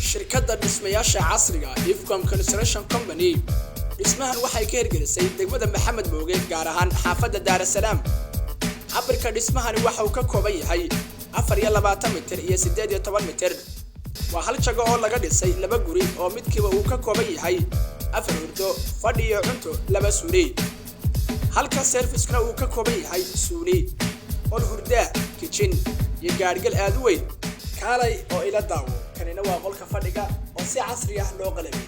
shirkadda dhismayaasha casriga Ifcom Construction Company dhismahan waxay ka hirgelisay degmada Maxamed Mooge gaar ahaan xaafadda Dar es Salaam. cabirka dhismahan waxa uu ka kooban yahay 24 mitir iyo 18 mitir. waa hal jago oo laga dhisay laba guri oo midkiiba uu ka kooban yahay 4 hurdo fadhi iyo cunto laba suuli. halka service-kana uu ka kooban yahay suuli oo hurda kitchen iyo gaargal aad u weyn. kaalay oo ila daawo kanina waa qolka fadhiga oo si casri ah loo qalabay.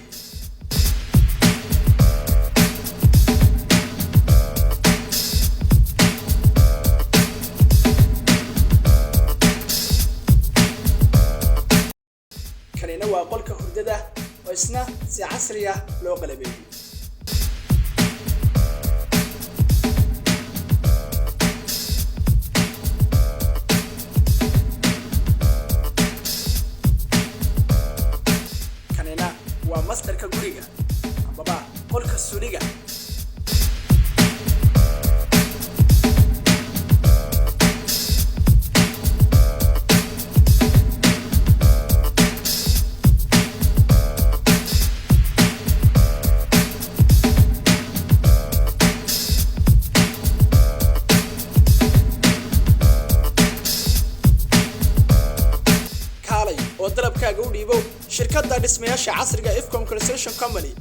kanina waa qolka hurdada oo isna si casri ah loo qalabay. waa masterka guriga ama qolka suuliga. oo dalabkaaga u dhiibo shirkadda dhismayaasha casriga Ifcom Construction Company.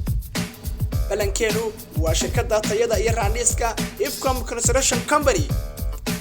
balankeenu waa shirkadda tayada iyo raaniska Ifcom Construction Company.